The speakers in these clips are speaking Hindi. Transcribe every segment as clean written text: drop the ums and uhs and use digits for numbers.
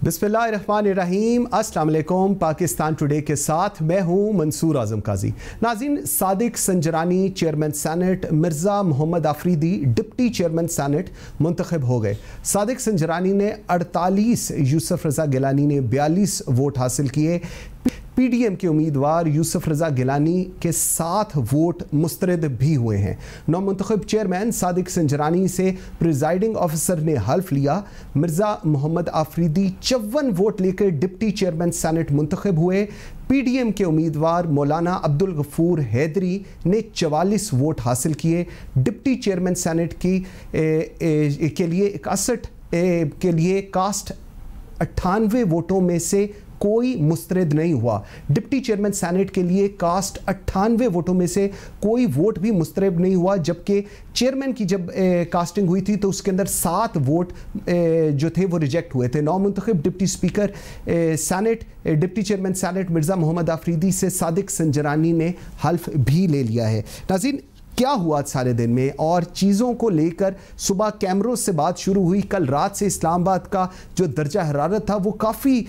बिस्मिल्लाहिर्रहमानिर्रहीम, अस्सलाम वालेकुम। पाकिस्तान टुडे के साथ मैं हूं मंसूर आजम काजी। नाज़रीन, Sadiq Sanjrani chairman senate, Mirza Mohammad Afridi deputy chairman senate मुंतखब हो गए। सादिक संजरानी ने 48, यूसुफ रज़ा गिलानी ने 42 वोट हासिल किए। पीडीएम के उम्मीदवार यूसुफ रज़ा गिलानी के 7 वोट मुस्तरद भी हुए हैं। नौमुंतखब चेयरमैन सादिक संजरानी से प्रिजाइडिंग ऑफिसर ने हल्फ लिया। मिर्ज़ा मोहम्मद आफरीदी 54 वोट लेकर डिप्टी चेयरमैन सेनेट मुंतखब हुए। पीडीएम के उम्मीदवार मौलाना अब्दुल गफूर हैदरी ने 44 वोट हासिल किए। डिप्टी चेयरमैन सेनेट के लिए 61 के लिए कास्ट 98 वोटों में से कोई मुस्तरद नहीं हुआ। डिप्टी चेयरमैन सेनेट के लिए कास्ट 98 वोटों में से कोई वोट भी मुस्तरद नहीं हुआ, जबकि चेयरमैन की जब कास्टिंग हुई थी तो उसके अंदर 7 वोट जो थे वो रिजेक्ट हुए थे। नौमुंतखब deputy speaker senate deputy chairman senate Mirza Mohammad Afridi से सादिक संजरानी ने हल्फ भी ले लिया है। नाज़रीन, क्या हुआ सारे दिन में और चीज़ों को लेकर सुबह कैमरों से बात शुरू हुई। कल रात से इस्लामाबाद का जो दर्जा हरारत था वो काफ़ी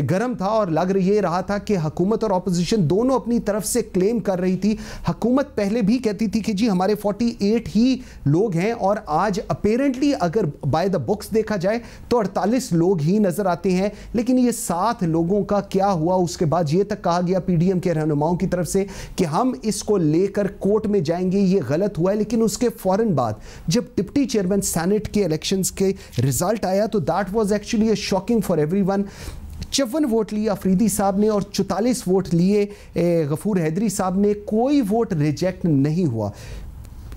गर्म था और लग ये रहा था कि हुकूमत और अपोजिशन दोनों अपनी तरफ से क्लेम कर रही थी। हुकूमत पहले भी कहती थी कि जी हमारे 48 ही लोग हैं और आज अपेरेंटली अगर बाय द बुक्स देखा जाए तो 48 लोग ही नज़र आते हैं। लेकिन ये 7 लोगों का क्या हुआ, उसके बाद ये तक कहा गया पीडीएम के रहनुमाओं की तरफ से कि हम इसको लेकर कोर्ट में जाएंगे, ये गलत हुआ है। लेकिन उसके फौरन बाद जब डिप्टी चेयरमैन सेनेट के इलेक्शंस के रिजल्ट आया तो that was actually a shocking for everyone. 54 vote लिए अफरीदी साहब ने और 44 वोट लिए गफूर हैदरी साहब ने। कोई वोट रिजेक्ट नहीं हुआ।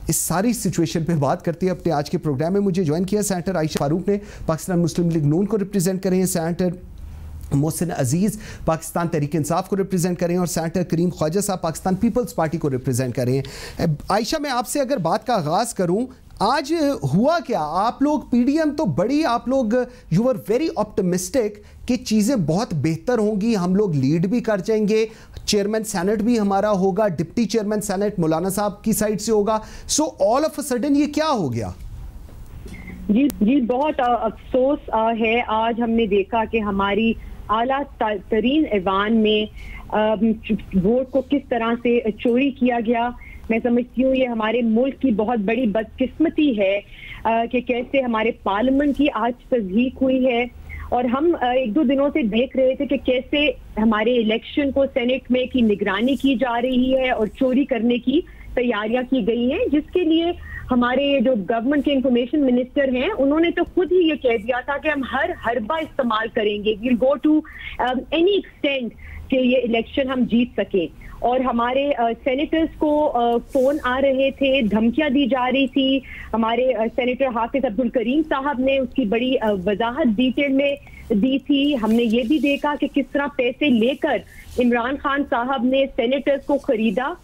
इस सारी सिचुएशन पे बात करते हैं अपने आज के प्रोग्राम में मुझे ज्वाइन किया सेनेटर आयशा फारूक ने, पाकिस्तान मुस्लिम लीग नून को रिप्रेजेंट कर रहे हैं। सेनेटर मोहसिन अजीज़ पाकिस्तान तहरीक इंसाफ को रिप्रेजेंट करें और सेनेटर करीम ख्वाजा साहब पाकिस्तान पीपल्स पार्टी को रिप्रेजेंट करें। आयशा, मैं आपसे अगर बात का आगाज़ करूं, आज हुआ क्या? आप लोग पीडीएम तो बड़ी, आप लोग यू आर वेरी ऑप्टिमिस्टिक कि चीज़ें बहुत बेहतर होंगी, हम लोग लीड भी कर जाएंगे, चेयरमैन सेनेट भी हमारा होगा, डिप्टी चेयरमैन सेनेट मौलाना साहब की साइड से होगा। So all of a sudden ये क्या हो गया? जी बहुत अफसोस है। आज हमने देखा कि हमारी आला तरीन ऐवान में वोट को किस तरह से चोरी किया गया। मैं समझती हूँ ये हमारे मुल्क की बहुत बड़ी बदकिस्मती है कि कैसे हमारे पार्लियामेंट की आज तस्दीक हुई है। और हम 1-2 दिनों से देख रहे थे कि कैसे हमारे इलेक्शन को सेनेट में की निगरानी की जा रही है और चोरी करने की तैयारियां की गई हैं, जिसके लिए हमारे जो गवर्नमेंट के इंफॉर्मेशन मिनिस्टर हैं उन्होंने तो खुद ही ये कह दिया था कि हम हर हरबा इस्तेमाल करेंगे, we'll go to any extent कि ये इलेक्शन हम जीत सकें। और हमारे सेनेटर्स को फोन आ रहे थे, धमकियां दी जा रही थी। हमारे सेनेटर हाफिज अब्दुल करीम साहब ने उसकी बड़ी वजाहत डिटेल में दी थी। हमने ये भी देखा कि किस तरह पैसे लेकर इमरान खान साहब ने सेनेटर्स को खरीदा,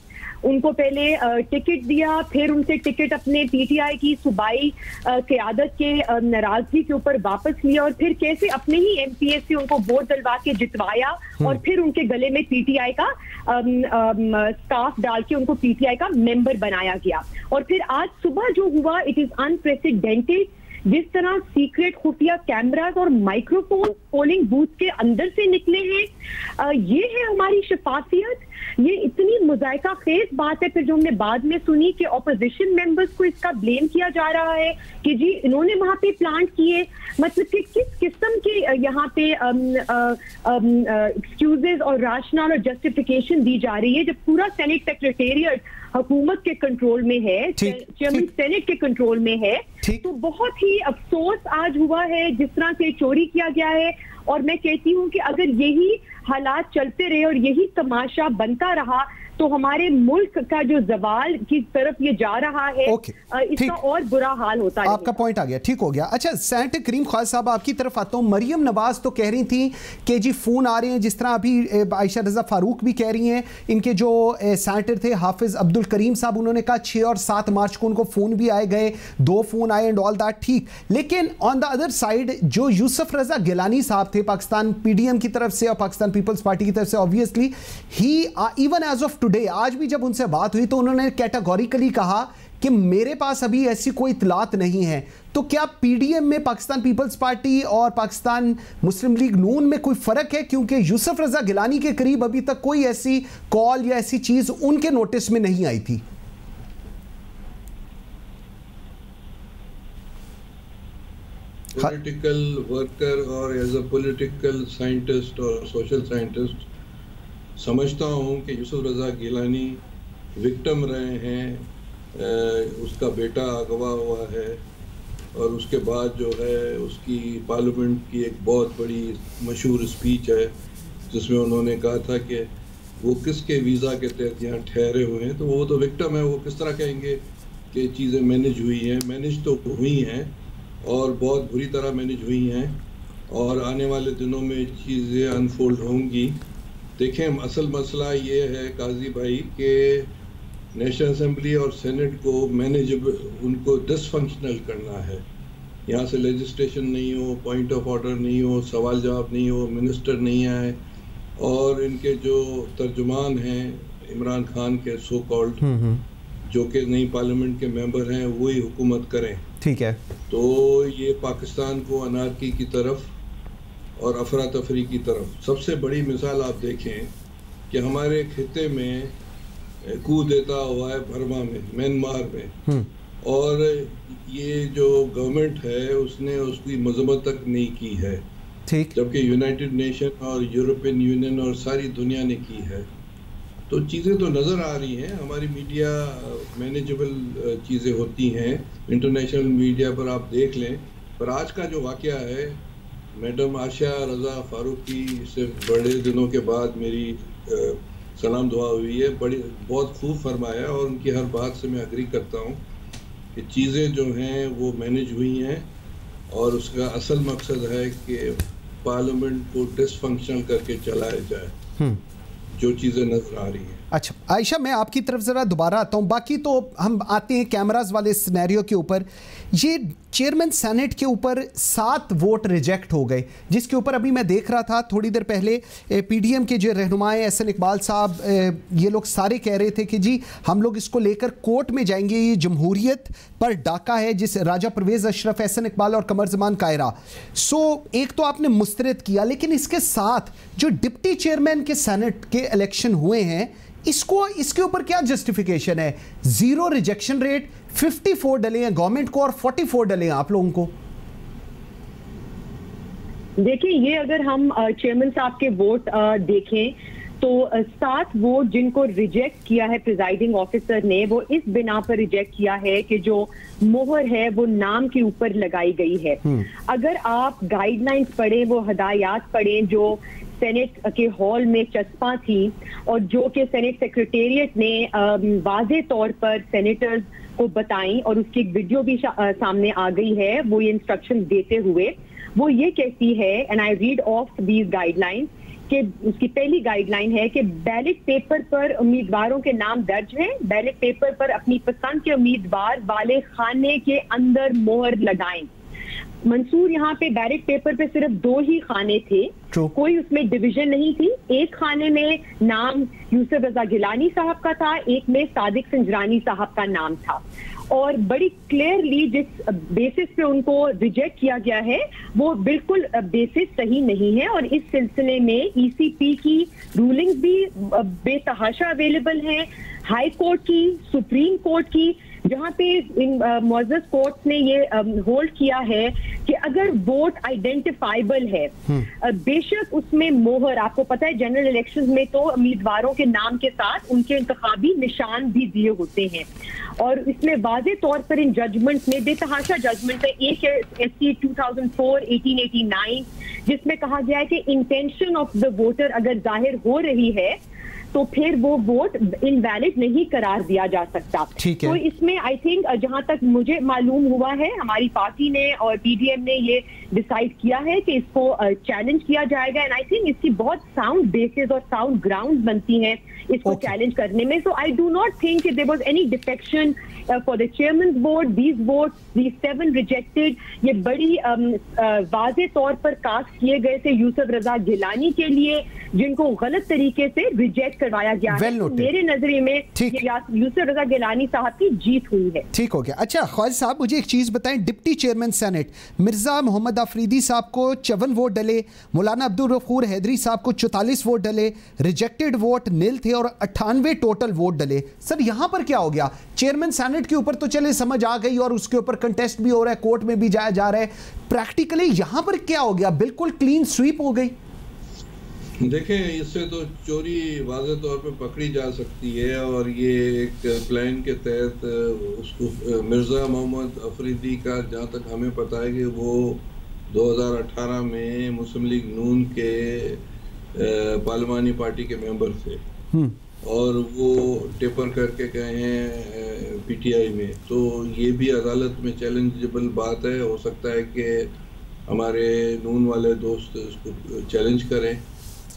उनको पहले टिकट दिया, फिर उनसे टिकट अपने पीटीआई की सूबाई क़यादत के नाराजगी के ऊपर वापस लिया और फिर कैसे अपने ही एमपीएस से उनको वोट दिलवा के जितवाया और फिर उनके गले में पीटीआई का स्कार्फ डाल के उनको पीटीआई का मेंबर बनाया गया। और फिर आज सुबह जो हुआ, इट इज अनप्रेसिडेंटेड। जिस तरह सीक्रेट खुफिया कैमरास और माइक्रोफोन पोलिंग बूथ के अंदर से निकले हैं, ये है हमारी शफाफियत। ये इतनी मुज़ायका खेज बात है। फिर जो हमने बाद में सुनी कि ऑपोजिशन मेंबर्स को इसका ब्लेम किया जा रहा है कि जी इन्होंने वहां पे प्लांट किए। मतलब कि किस किस्म के यहाँ पे एक्सक्यूजेज और राशनल और जस्टिफिकेशन दी जा रही है जब पूरा सेनेट सेक्रेटेरिएट हुकूमत के कंट्रोल में है, चेयरमैन सेनेट के कंट्रोल में है। तो बहुत ही अफसोस आज हुआ है जिस तरह से चोरी किया गया है। और मैं कहती हूँ कि अगर यही हालात चलते रहे और यही तमाशा बनता रहा तो हमारे मुल्क का जो जवाल की तरफ ये जा रहा है, इसका और बुरा हाल होता है। आपका पॉइंट आ गया, ठीक हो गया। अच्छा, सेनेटर करीम ख्वाजा साहब आपकी तरफ आता हूँ। मरियम नवाज तो कह रही थी कि जी फोन आ रहे हैं, जिस तरह अभी आयशा रज़ा फारूक भी कह रही हैं। इनके जो सेनेटर थे हाफिज अब्दुल करीम साहब, उन्होंने कहा 6 और 7 मार्च को उनको फोन भी आए गए, 2 फोन आए एंड ऑल दैट, ठीक। लेकिन ऑन द अदर साइड जो यूसुफ रज़ा गिलानी साहब थे पाकिस्तान पीडीएम की तरफ से और पाकिस्तान पीपल्स पार्टी की तरफ से, ऑब्वियसली ही इवन एज ऑफ टुडे आज भी जब उनसे बात हुई तो उन्होंने कैटेगोरिकली कहा कि मेरे पास अभी ऐसी कोई इतलात नहीं है। तो क्या पीडीएम में पाकिस्तान पीपल्स पार्टी और पाकिस्तान मुस्लिम लीग नून में कोई फर्क है, क्योंकि यूसुफ रजा गिलानी के करीब अभी तक कोई ऐसी कॉल या ऐसी चीज उनके नोटिस में नहीं आई थी? पॉलिटिकल वर्कर और एज अ पॉलिटिकल साइंटिस्ट और सोशल साइंटिस्ट समझता हूँ कि यूसुफ रजा गिलानी विक्टिम रहे हैं। उसका बेटा अगवा हुआ है और उसके बाद जो है उसकी पार्लियामेंट की एक बहुत बड़ी मशहूर स्पीच है जिसमें उन्होंने कहा था कि वो किसके वीज़ा के तहत यहाँ ठहरे हुए हैं। तो वो तो विक्टिम है, वो किस तरह कहेंगे कि चीज़ें मैनेज हुई हैं? मैनेज तो हुई हैं और बहुत बुरी तरह मैनेज हुई हैं और आने वाले दिनों में चीज़ें अनफोल्ड होंगी। देखें, असल मसला ये है काजी भाई कि नेशनल असेंबली और सेनेट को मैनेजेबल, उनको डिसफंक्शनल करना है। यहाँ से लेजिस्लेशन नहीं हो, पॉइंट ऑफ ऑर्डर नहीं हो, सवाल जवाब नहीं हो, मिनिस्टर नहीं आए और इनके जो तर्जुमान हैं इमरान खान के सो कॉल्ड, जो कि नई पार्लियामेंट के मेंबर हैं, वही हुकूमत करें। ठीक है। तो ये पाकिस्तान को अनारकी की तरफ और अफरा तफरी की तरफ, सबसे बड़ी मिसाल आप देखें कि हमारे खिते में कूद देता हुआ है बर्मा में, म्यांमार में, और ये जो गवर्नमेंट है उसने उसकी मजम्मत तक नहीं की है, ठीक, जबकि यूनाइटेड नेशन और यूरोपियन यूनियन और सारी दुनिया ने की है। तो चीज़ें तो नज़र आ रही हैं, हमारी मीडिया मैनेजेबल चीज़ें होती हैं, इंटरनेशनल मीडिया पर आप देख लें। पर आज का जो वाक़या है, मैडम आशा रज़ा फ़ारूकी से बड़े दिनों के बाद मेरी सलाम दुआ हुई है, बहुत खूब फरमाया और उनकी हर बात से मैं एग्री करता हूँ कि चीज़ें जो हैं वो मैनेज हुई हैं और उसका असल मकसद है कि पार्लियामेंट को डिसफंक्शनल करके चलाया जाए, जो चीज़ें नजर आ रही हैं। अच्छा आयशा, मैं आपकी तरफ ज़रा दोबारा आता हूँ। बाकी तो हम आते हैं कैमराज वाले सिनेरियो के ऊपर। ये चेयरमैन सेनेट के ऊपर 7 वोट रिजेक्ट हो गए, जिसके ऊपर अभी मैं देख रहा था थोड़ी देर पहले पीडीएम के जो रहनुमाएं एहसन इकबाल साहब, ये लोग सारे कह रहे थे कि जी हम लोग इसको लेकर कोर्ट में जाएंगे, ये जमहूरियत पर डाका है, जिस राजा परवेज़ अशरफ, एहसन इकबाल और कमर जमान कायरा। सो एक तो आपने मुस्तरद किया, लेकिन इसके साथ जो डिप्टी चेयरमैन के सेनेट के इलेक्शन हुए हैं, इसके ऊपर क्या जस्टिफिकेशन है? 0 रिजेक्शन रेट, 54 डले हैं गवर्नमेंट को और 44 डले हैं आप लोगों को। देखिए, ये अगर हम चेयरमैन साहब के वोट देखें तो 7 वोट जिनको रिजेक्ट किया है प्रिजाइडिंग ऑफिसर ने, वो इस बिना पर रिजेक्ट किया है कि जो मोहर है वो नाम के ऊपर लगाई गई है। अगर आप गाइडलाइंस पढ़ें, वो हदायत पढ़ें जो सेनेट के हॉल में चस्पा थी और जो कि सेनेट सेक्रेटेरिएट ने वाज़े तौर पर सेनेटर्स को बताई और उसकी एक वीडियो भी सामने आ गई है, वो ये इंस्ट्रक्शन देते हुए वो ये कहती है, and I read of these guidelines, कि उसकी पहली गाइडलाइन है कि बैलेट पेपर पर उम्मीदवारों के नाम दर्ज हैं, बैलेट पेपर पर अपनी पसंद के उम्मीदवार वाले खाने के अंदर मोहर लगाएं। मंसूर, यहाँ पे बैलेट पेपर पे सिर्फ 2 ही खाने थे, कोई उसमें डिवीजन नहीं थी। एक खाने में नाम यूसुफ रजा गिलानी साहब का था, एक में सादिक संजरानी साहब का नाम था, और बड़ी क्लियरली जिस बेसिस पे उनको रिजेक्ट किया गया है वो बिल्कुल बेसिस सही नहीं है। और इस सिलसिले में ईसीपी की रूलिंग्स भी बेतहाशा अवेलेबल हैं, हाई कोर्ट की, सुप्रीम कोर्ट की, जहां पे इन मुअज़्ज़ज़ कोर्ट ने ये होल्ड किया है कि अगर वोट आइडेंटिफाइबल है, बेशक उसमें मोहर, आपको पता है जनरल इलेक्शंस में तो उम्मीदवारों के नाम के साथ उनके इंतखाबी निशान भी दिए होते हैं, और इसमें वाज़े तौर पर इन जजमेंट में बेतहाशा जजमेंट है। एक है SC 2004 1889 जिसमें कहा गया है कि इंटेंशन ऑफ द वोटर अगर जाहिर हो रही है तो फिर वो वोट इनवैलिड नहीं करार दिया जा सकता। तो इसमें आई थिंक जहां तक मुझे मालूम हुआ है, हमारी पार्टी ने और पीडीएम ने ये डिसाइड किया है कि इसको चैलेंज किया जाएगा, एंड आई थिंक इसकी बहुत साउंड बेसिस और साउंड ग्राउंड बनती हैं इसको चैलेंज करने में। So I do not think there was any defection for the chairman's vote, these votes, these 7 rejected, ये बड़ी वाज़े तौर पर कास्ट किए गए थे यूसुफ रजा गिलानी के लिए, जिनको गलत तरीके से रिजेक्ट करवाया गया है। तो मेरे नजरिए में यूसुफ रजा गिलानी साहब की जीत हुई है। ठीक हो गया। अच्छा ख्वाजा साहब, मुझे एक चीज बताएं, deputy chairman senate Mirza Mohammad Afridi साहब को 54 वोट डले, मौलाना अब्दुल गफूर हैदरी साहब को 44 वोट डले, रिजेक्टेड वोट निल थे और 98 टोटल वोट डले। सर यहाँ पर क्या हो गया? चेयरमैन सेनेट के ऊपर तो चले समझ आ गई और उसके ऊपर कंटेस्ट भी हो रहा है, कोर्ट में भी जाया जा रहा है, प्रैक्टिकली यहाँ पर क्या हो गया? बिल्कुल क्लीन स्वीप हो गई। देखें, इससे तो चोरी वाज़े तौर पे पकड़ी जा सकती है और ये एक प्लान के तहत उसको मिर्ज़ा मोहम्मद अफरीदी का, जहाँ तक हमें पता है कि वो 2018 में मुस्लिम लीग नून के पार्लिमानी पार्टी के मेंबर थे और वो टेपर करके गए हैं पीटीआई में। तो ये भी अदालत में चैलेंजेबल बात है। हो सकता है कि हमारे नून वाले दोस्त इसको चैलेंज करें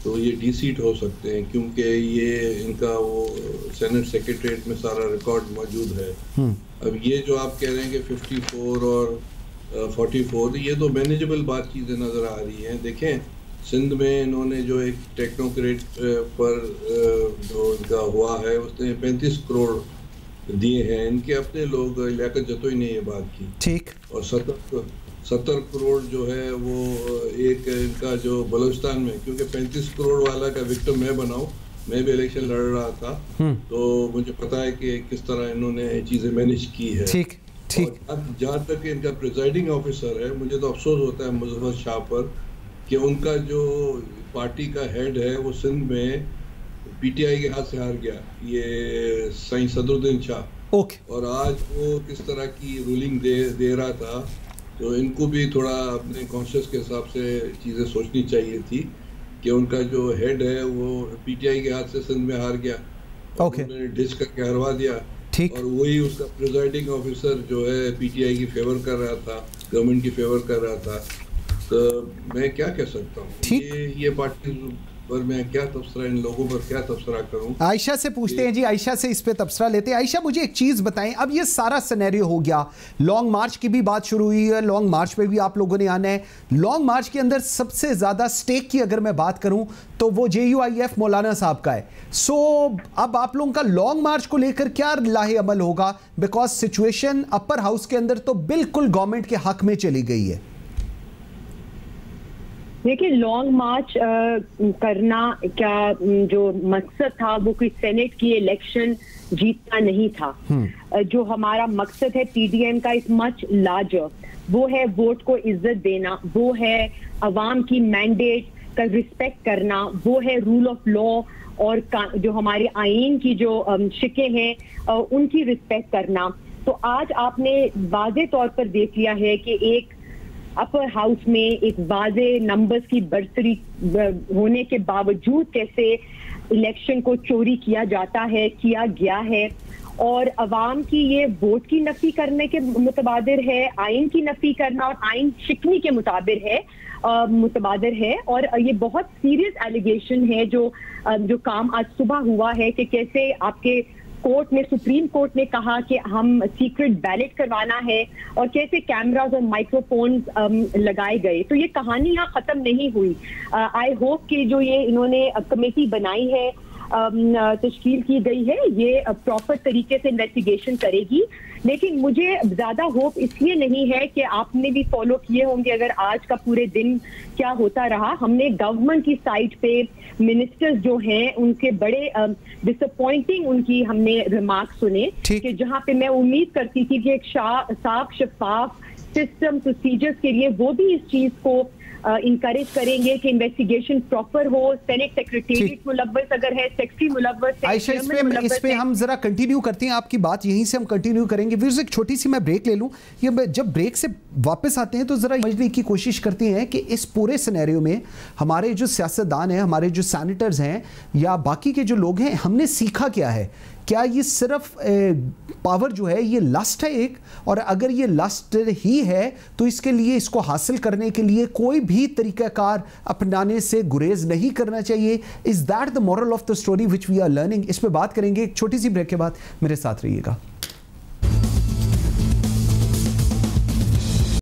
तो ये डीसीट हो सकते हैं, क्योंकि ये इनका वो सेनेट सेक्रेटरीट में सारा रिकॉर्ड मौजूद है। अब ये जो आप कह रहे हैं कि 54 और 44, ये तो मैनेजेबल बात चीज़ें नज़र आ रही हैं। देखें, सिंध में इन्होंने जो एक टेक्नोक्रेट पर जो इनका हुआ है उसने 35 करोड़ दिए हैं। इनके अपने लोग लियाकत जतोई ने ये बात की। ठीक। और 70 करोड़ जो है वो एक इनका जो बलूचिस्तान में, क्योंकि 35 करोड़ वाला का विक्टिम मैं बनाऊं, मैं भी इलेक्शन लड़ रहा था, तो मुझे पता है कि किस तरह इन्होंने चीज़ें मैनेज की है। ठीक ठीक। अब जहाँ तक इनका प्रिजाइडिंग ऑफिसर है, मुझे तो अफसोस होता है मुजफ्फर शाह पर कि उनका जो पार्टी का हेड है वो सिंध में पीटीआई के हाथ से हार गया, ये साईं सदरुद्दीन शाह। और आज वो किस तरह की रूलिंग दे रहा था, तो इनको भी थोड़ा अपने कॉन्शियस के हिसाब से चीज़ें सोचनी चाहिए थी कि उनका जो हेड है वो पीटीआई के हाथ से सिंध में हार गया, उन्होंने डिच करके हरवा दिया। ठीक। और वही उसका प्रिजाइडिंग ऑफिसर जो है पीटीआई की फेवर कर रहा था, गवर्नमेंट की फेवर कर रहा था। तो मैं क्या कह सकता हूँ, ये पार्टी पर मैं क्या तबसरा, इन लोगों पर क्या तबसरा करूं? आयशा से पूछते हैं जी, आयशा से इस पे तबसरा लेते हैं। आयशा, मुझे एक चीज़ बताएं, अब ये सारा सिनेरियो हो गया, लॉन्ग मार्च की भी बात शुरू हुई है, लॉन्ग मार्च पे भी आप लोगों ने आना है। लॉन्ग मार्च के अंदर सबसे ज़्यादा स्टेक की अगर मैं बात करूं तो वो JUIF मौलाना साहब का है। सो अब आप लोगों का लॉन्ग मार्च को लेकर क्या लाहे अमल होगा? बिकॉज सिचुएशन अपर हाउस के अंदर तो बिल्कुल गवर्नमेंट के हक में चली गई है। देखिए, लॉन्ग मार्च करना क्या जो मकसद था वो कोई सेनेट की इलेक्शन जीतना नहीं था। जो हमारा मकसद है PDM का इज मच लार्जर, वो है वोट को इज्जत देना, वो है अवाम की मैंडेट का रिस्पेक्ट करना, वो है रूल ऑफ लॉ और जो हमारे आईन की जो शिकें हैं उनकी रिस्पेक्ट करना। तो आज आपने वाज़े तौर पर देख लिया है कि एक अपर हाउस में एक वाज़े नंबर्स की बढ़ोतरी होने के बावजूद कैसे इलेक्शन को चोरी किया जाता है, किया गया है, और अवाम की ये वोट की नफी करने के मुतबादिर है, आइन की नफी करना और आइन शिकनी के मुतबादिर है। और ये बहुत सीरियस एलिगेशन है जो काम आज सुबह हुआ है कि कैसे आपके कोर्ट ने, सुप्रीम कोर्ट ने कहा कि हम सीक्रेट बैलेट करवाना है और कैसे कैमरास और माइक्रोफोन्स लगाए गए। तो ये कहानी यहाँ खत्म नहीं हुई। आई होप कि जो ये इन्होंने कमेटी बनाई है, तश्कील की गई है, ये प्रॉपर तरीके से इन्वेस्टिगेशन करेगी। लेकिन मुझे ज्यादा होप इसलिए नहीं है कि आपने भी फॉलो किए होंगे अगर आज का पूरे दिन क्या होता रहा। हमने गवर्नमेंट की साइड पे मिनिस्टर्स जो हैं उनके बड़े डिसअपॉइंटिंग उनकी हमने रिमार्क सुने कि जहां पे मैं उम्मीद करती थी कि एक साफ शफाफ सिस्टम प्रोसीजर्स के लिए वो भी इस चीज को इंकरेज करेंगे कि इन्वेस्टिगेशन प्रॉपर हो। सेनेट सेक्रेटेरिएट मुलव्वस अगर है, सेक्रेटरी मुलव्वस है, आयशा, इस पे हम जरा कंटिन्यू करते हैं, आपकी बात यहीं से हम कंटिन्यू करेंगे। फिर एक छोटी सी मैं ब्रेक ले लूं। ये जब ब्रेक से वापस आते हैं तो जरा समझने की कोशिश करते हैं कि इस पूरे सिनेरियो में हमारे जो सियासतदान हैं, हमारे जो सैनेटर्स हैं या बाकी के जो लोग हैं, हमने सीखा क्या है? क्या ये सिर्फ पावर जो है ये लस्ट है एक, और अगर ये लस्ट ही है तो इसके लिए, इसको हासिल करने के लिए कोई भी तरीकाकार अपनाने से गुरेज नहीं करना चाहिए? Is that the moral of the story which we are learning? इस पे बात करेंगे एक छोटी सी ब्रेक के बाद। मेरे साथ रहिएगा।